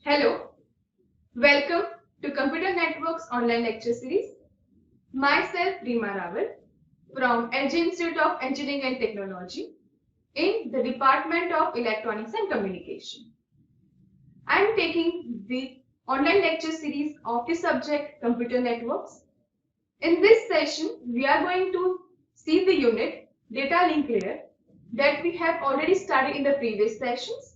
Hello, welcome to Computer Networks online lecture series. Myself Reema Rawal from LG Institute of Engineering and Technology in the Department of Electronics and Communication. I am taking the online lecture series of the subject Computer Networks. In this session, we are going to see the unit Data Link Layer that we have already studied in the previous sessions.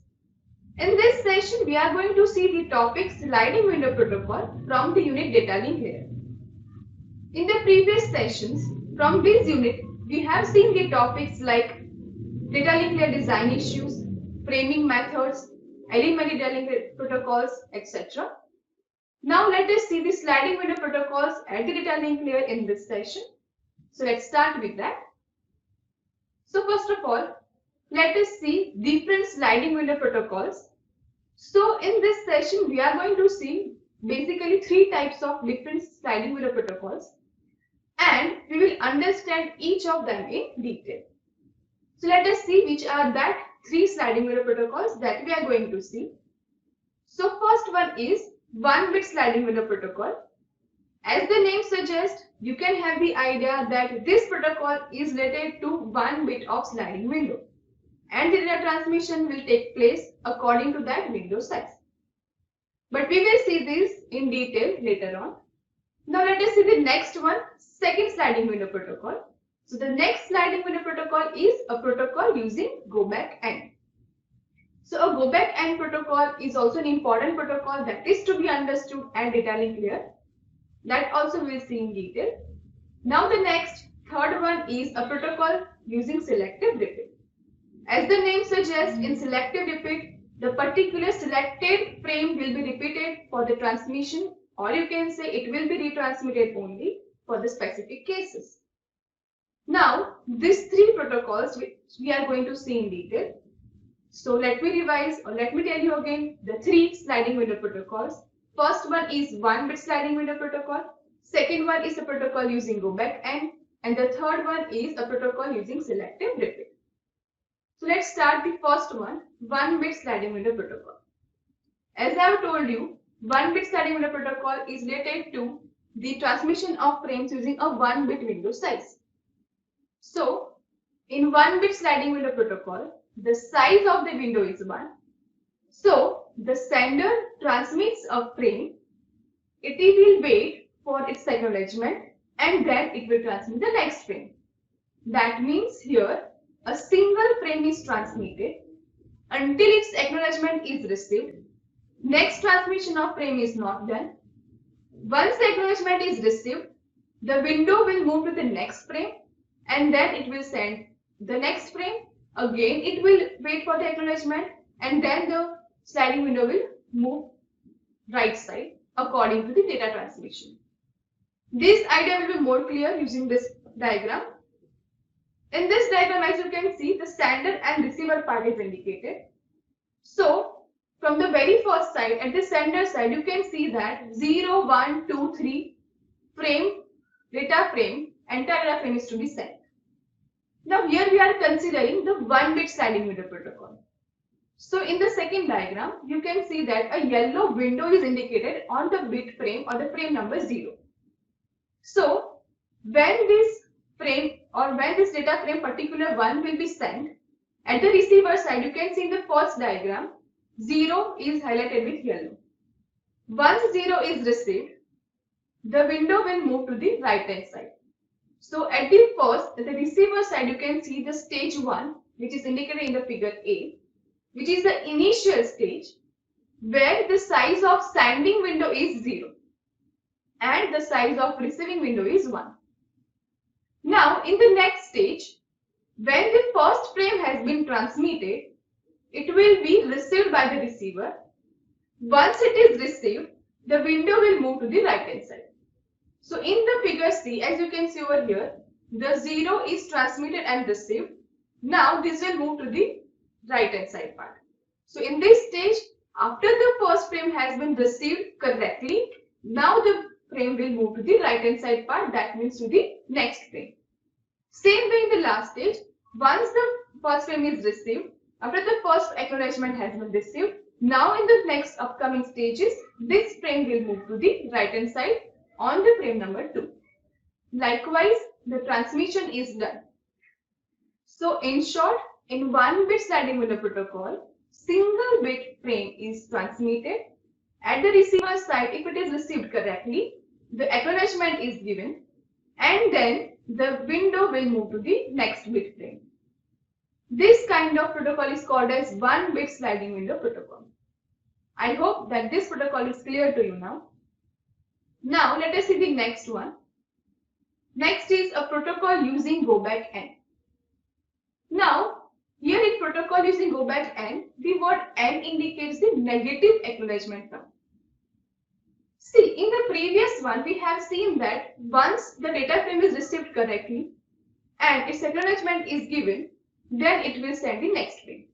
In this session, we are going to see the topic Sliding Window Protocol from the unit Data Link Layer. In the previous sessions, from this unit, we have seen the topics like Data Link Layer design issues, framing methods, elementary data link protocols, etc. Now let us see the sliding window protocols at the data link layer in this session. So let's start with that. So first of all, let us see different sliding window protocols. So in this session, we are going to see basically three types of different sliding window protocols, and we will understand each of them in detail. So let us see which are that three sliding window protocols that we are going to see. So first one is 1-bit sliding window protocol. As the name suggests, you can have the idea that this protocol is related to 1 bit of sliding window, and the data transmission will take place according to that window size. But we will see this in detail later on. Now let us see the next one, second sliding window protocol. So the next sliding window protocol is a protocol using go back N. So a go back N protocol is also an important protocol that is to be understood at data link layer. That also we will see in detail. Now the next, third one is a protocol using selective repeat. As the name suggests, in selective repeat, the particular selected frame will be repeated for the transmission, or you can say it will be retransmitted only for the specific cases. Now, these three protocols which we are going to see in detail. So let me revise, or let me tell you again the three sliding window protocols. First one is 1-bit sliding window protocol. Second one is a protocol using go back N, and the third one is a protocol using selective repeat. So let's start the first one, 1-bit sliding window protocol. As I have told you, 1-bit sliding window protocol is related to the transmission of frames using a 1-bit window size. So in 1-bit sliding window protocol, the size of the window is 1. So the sender transmits a frame, it will wait for its acknowledgement, and then it will transmit the next frame. That means here a single frame is transmitted until its acknowledgement is received. Next transmission of frame is not done. Once the acknowledgement is received, the window will move to the next frame, and then it will send the next frame. Again, it will wait for the acknowledgement, and then the sliding window will move right side according to the data transmission. This idea will be more clear using this diagram. In this diagram, as you can see, the sender and receiver part is indicated. So from the very first side, at the sender side, you can see that 0, 1, 2, 3 frame, data frame, entire data frame is to be sent. Now here we are considering the 1-bit sliding window protocol. So in the second diagram, you can see that a yellow window is indicated on the bit frame or the frame number 0. So when this frame or when this data frame particular one will be sent, at the receiver side you can see in the first diagram 0 is highlighted with yellow. Once 0 is received, the window will move to the right hand side. So at the receiver side you can see the stage 1, which is indicated in the figure A, which is the initial stage where the size of sending window is 0 and the size of receiving window is 1. Now in the next stage, when the first frame has been transmitted, it will be received by the receiver. Once it is received, the window will move to the right hand side. So in the figure C, as you can see over here, the 0 is transmitted and received. Now this will move to the right hand side part. So in this stage, after the first frame has been received correctly, now the frame will move to the right hand side part, that means to the next frame. Same way in the last stage, once the first frame is received, after the first acknowledgement has been received, now in the next upcoming stages, this frame will move to the right hand side on the frame number 2. Likewise, the transmission is done. So in short, in 1-bit sliding window protocol, single bit frame is transmitted. At the receiver side, if it is received correctly, the acknowledgement is given, and then the window will move to the next bit frame. This kind of protocol is called as 1-bit sliding window protocol. I hope that this protocol is clear to you now. Now let us see the next one. Next is a protocol using go back N. Now here in protocol using go back N, the word N indicates the negative acknowledgement term. See, in the previous one we have seen that once the data frame is received correctly and its acknowledgement is given, then it will send the next frame.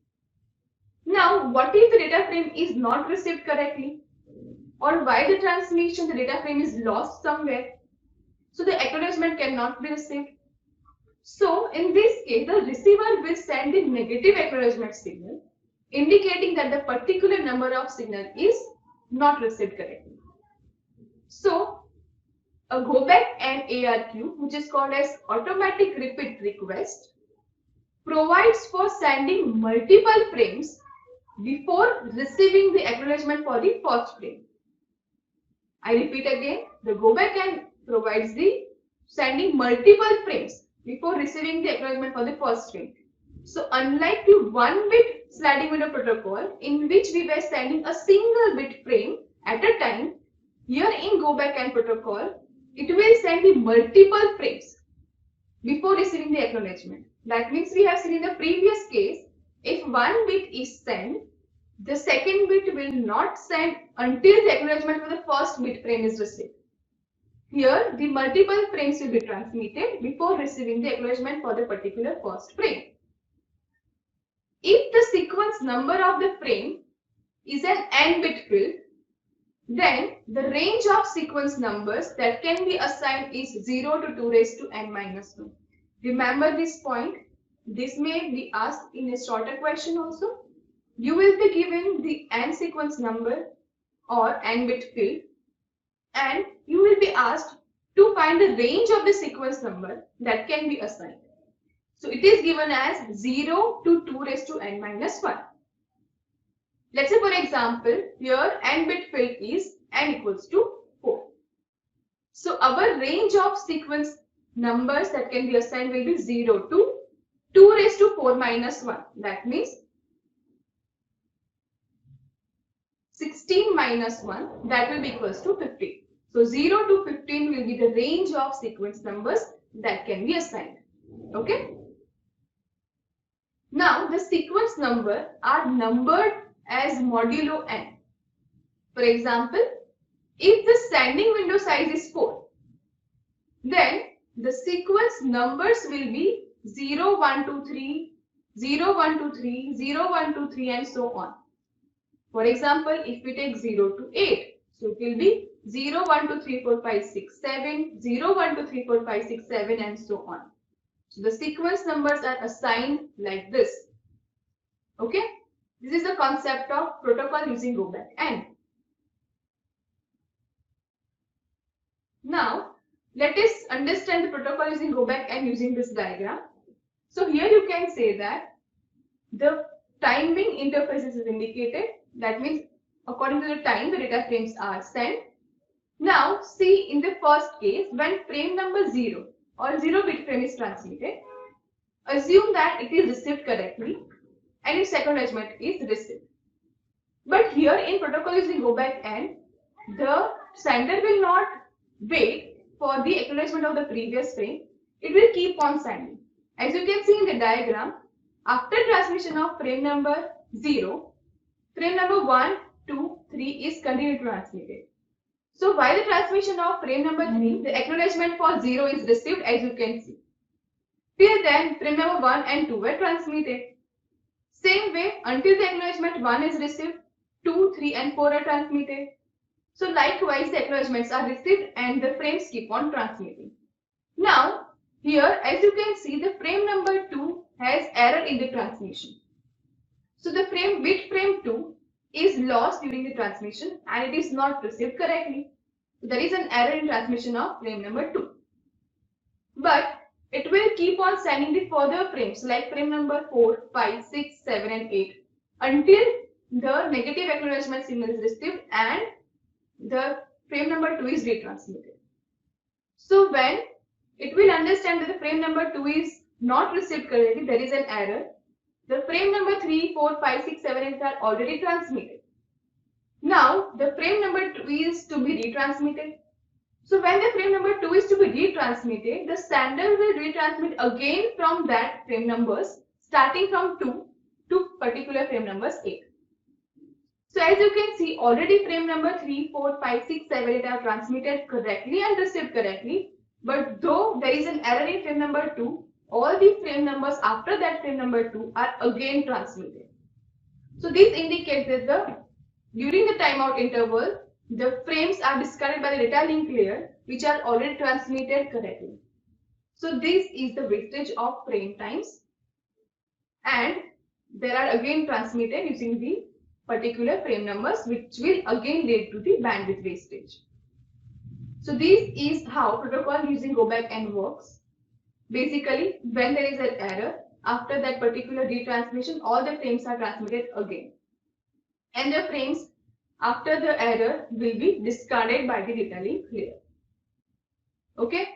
Now what if the data frame is not received correctly? Or while the transmission, the data frame is lost somewhere, so the acknowledgement cannot be received. So in this case, the receiver will send the negative acknowledgement signal, indicating that the particular number of signal is not received correctly. So a go back N ARQ, which is called as automatic repeat request, provides for sending multiple frames before receiving the acknowledgement for the first frame. I repeat again, the go back N provides the sending multiple frames before receiving the acknowledgement for the first frame. So unlike the 1-bit sliding window protocol in which we were sending a single bit frame at a time, here in go back N protocol, it will send the multiple frames before receiving the acknowledgement. That means we have seen in the previous case, if 1 bit is sent, the second bit will not send until the acknowledgement for the first bit frame is received. Here, the multiple frames will be transmitted before receiving the acknowledgement for the particular first frame. If the sequence number of the frame is an n-bit field, then the range of sequence numbers that can be assigned is 0 to 2 raised to n minus 1. Remember this point. This may be asked in a shorter question also. You will be given the n sequence number or n-bit field, and you will be asked to find the range of the sequence number that can be assigned. So it is given as 0 to 2 raised to n minus 1. Let's say for example, here n-bit field is n equals to 4. So our range of sequence numbers that can be assigned will be 0 to 2 raised to 4 minus 1. That means 16 minus 1, that will be equals to 15. So 0 to 15 will be the range of sequence numbers that can be assigned. Okay. Now the sequence number are numbered as modulo n. For example, if the sending window size is 4, then the sequence numbers will be 0, 1, 2, 3, 0, 1, 2, 3, 0, 1, 2, 3 and so on. For example, if we take 0 to 8, so it will be 0, 1, 2, 3, 4, 5, 6, 7, 0, 1, 2, 3, 4, 5, 6, 7 and so on. So the sequence numbers are assigned like this. Okay. This is the concept of protocol using go back N. Now, Let us understand the protocol using go back and using this diagram. So here you can say that the timing interfaces is indicated. That means according to the time the data frames are sent. Now see in the first case, when frame number 0 or 0-bit frame is transmitted, assume that it is received correctly and its acknowledgement is received. But here in protocol using go back and the sender will not wait for the acknowledgement of the previous frame. It will keep on sending. As you can see in the diagram, after transmission of frame number 0, frame number 1, 2, 3 is continued transmitted. So while the transmission of frame number 3, the acknowledgement for 0 is received, as you can see. Till then, frame number 1 and 2 were transmitted. Same way, until the acknowledgement 1 is received, 2, 3 and 4 are transmitted. So likewise, the acknowledgements are received and the frames keep on transmitting. Now, here as you can see, the frame number 2 has error in the transmission. So the bit frame 2 is lost during the transmission and it is not received correctly. So there is an error in transmission of frame number 2. But it will keep on sending the further frames like frame number 4, 5, 6, 7 and 8 until the negative acknowledgement signal is received and the frame number 2 is retransmitted. So when it will understand that the frame number 2 is not received correctly, there is an error. The frame number 3, 4, 5, 6, 7, 8 are already transmitted. Now the frame number 2 is to be retransmitted. So when the frame number 2 is to be retransmitted, the sender will retransmit again from that frame numbers starting from 2 to particular frame numbers 8. So as you can see, already frame number 3, 4, 5, 6, 7, 8 are transmitted correctly and received correctly. But though there is an error in frame number 2, all the frame numbers after that frame number 2 are again transmitted. So this indicates that during the timeout interval, the frames are discarded by the data link layer which are already transmitted correctly. So this is the wastage of frame times and they are again transmitted using the particular frame numbers which will again lead to the bandwidth wastage. So this is how protocol using go back and works. Basically, when there is an error, after that particular retransmission, all the frames are transmitted again. And the frames after the error will be discarded by the data link layer. Okay.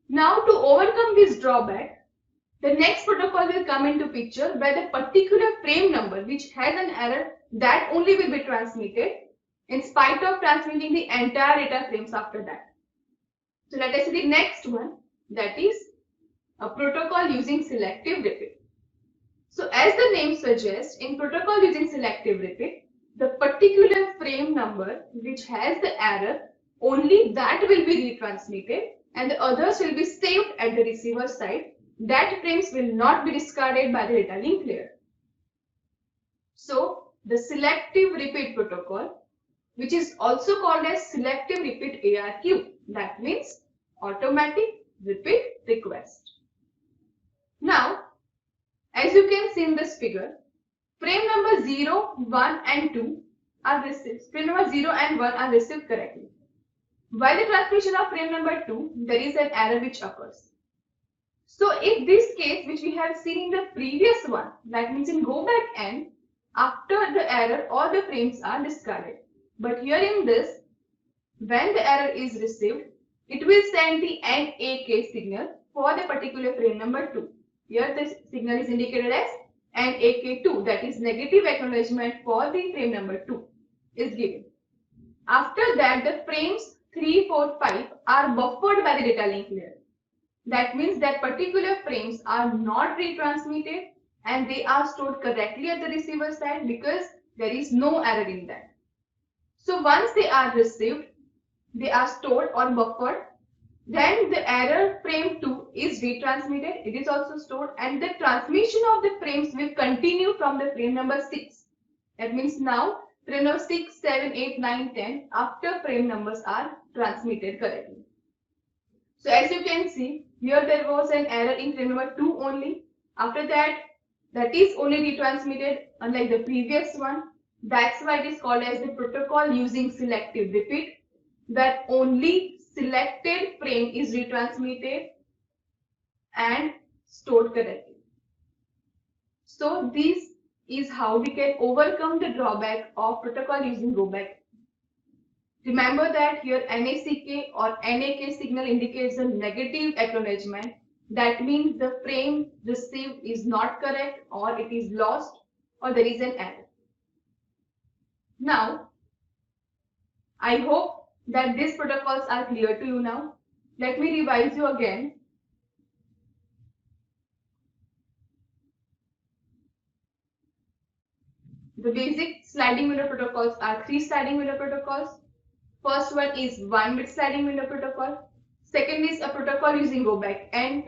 Now to overcome this drawback, the next protocol will come into picture where the particular frame number which has an error, that only will be transmitted in spite of transmitting the entire data frames after that. So let us see the next one, that is a protocol using selective repeat. So as the name suggests, in protocol using selective repeat, the particular frame number which has the error, only that will be retransmitted and the others will be saved at the receiver side. That frames will not be discarded by the data link layer. So the selective repeat protocol, which is also called as selective repeat ARQ, that means automatic repeat request. Now, as you can see in this figure, frame number 0, 1 and 2 are received. Frame number 0 and 1 are received correctly. While the transmission of frame number 2, there is an error which occurs. So in this case, which we have seen in the previous one, that means in go back N, after the error, all the frames are discarded. But here in this, when the error is received, it will send the NAK signal for the particular frame number 2. Here the signal is indicated as NAK2, that is negative acknowledgement for the frame number 2 is given. After that, the frames 3, 4, 5 are buffered by the data link layer. That means that particular frames are not retransmitted and they are stored correctly at the receiver side because there is no error in that. So once they are received, they are stored or buffered. Then the error frame 2 is retransmitted. It is also stored and the transmission of the frames will continue from the frame number 6. That means now frame number 6, 7, 8, 9, 10 after frame numbers are transmitted correctly. So as you can see, here there was an error in frame number 2 only. After that, that is only retransmitted unlike the previous one. That's why it is called as the protocol using selective repeat, that only selected frame is retransmitted and stored correctly. So this is how we can overcome the drawback of protocol using go back. Remember that here NACK or NAK signal indicates a negative acknowledgement. That means the frame received is not correct, or it is lost, or there is an error. Now, I hope that these protocols are clear to you now. Let me revise you again. The basic sliding window protocols are 3 sliding window protocols. First one is 1-bit sliding window protocol. Second is a protocol using go back, and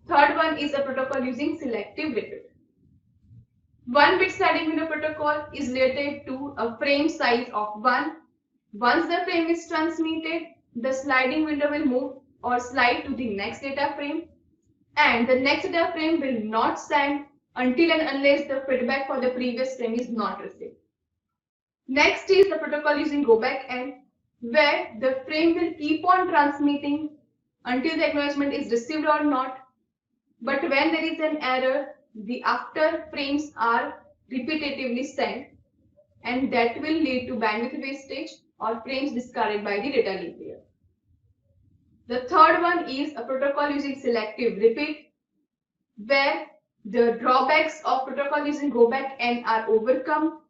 third one is a protocol using selective repeat. 1-bit sliding window protocol is related to a frame size of 1. Once the frame is transmitted, the sliding window will move or slide to the next data frame, and the next data frame will not send until and unless the feedback for the previous frame is not received. Next is the protocol using go back and where the frame will keep on transmitting until the acknowledgement is received or not. But when there is an error, the after frames are repetitively sent, and that will lead to bandwidth wastage or frames discarded by the data link layer. The third one is a protocol using selective repeat, where the drawbacks of protocol using go back and are overcome,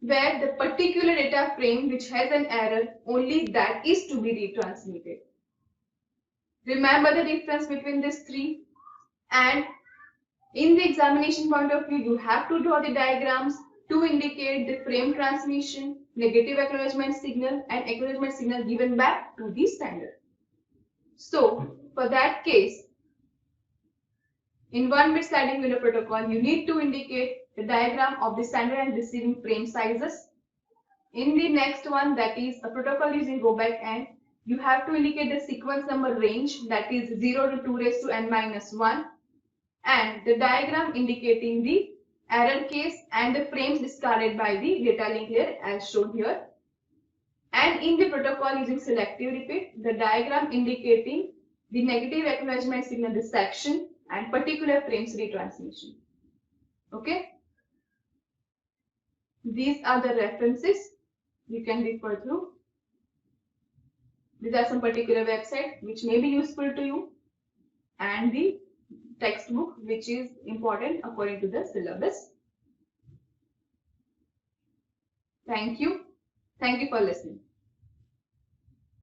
where the particular data frame which has an error, only that is to be retransmitted. Remember the difference between these three, and in the examination point of view, you have to draw the diagrams to indicate the frame transmission, negative acknowledgement signal, and acknowledgement signal given back to the sender. So, for that case, in 1-bit sliding window protocol, you need to indicate the diagram of the sender and receiving frame sizes. In the next one, that is a protocol using go back, and you have to indicate the sequence number range, that is 0 to 2 raised to n minus 1, and the diagram indicating the error case and the frames discarded by the data link layer as shown here. And in the protocol using selective repeat, the diagram indicating the negative acknowledgement signal reception and particular frames retransmission. Okay. These are the references you can refer through. These are some particular websites which may be useful to you, and the textbook which is important according to the syllabus. Thank you. Thank you for listening.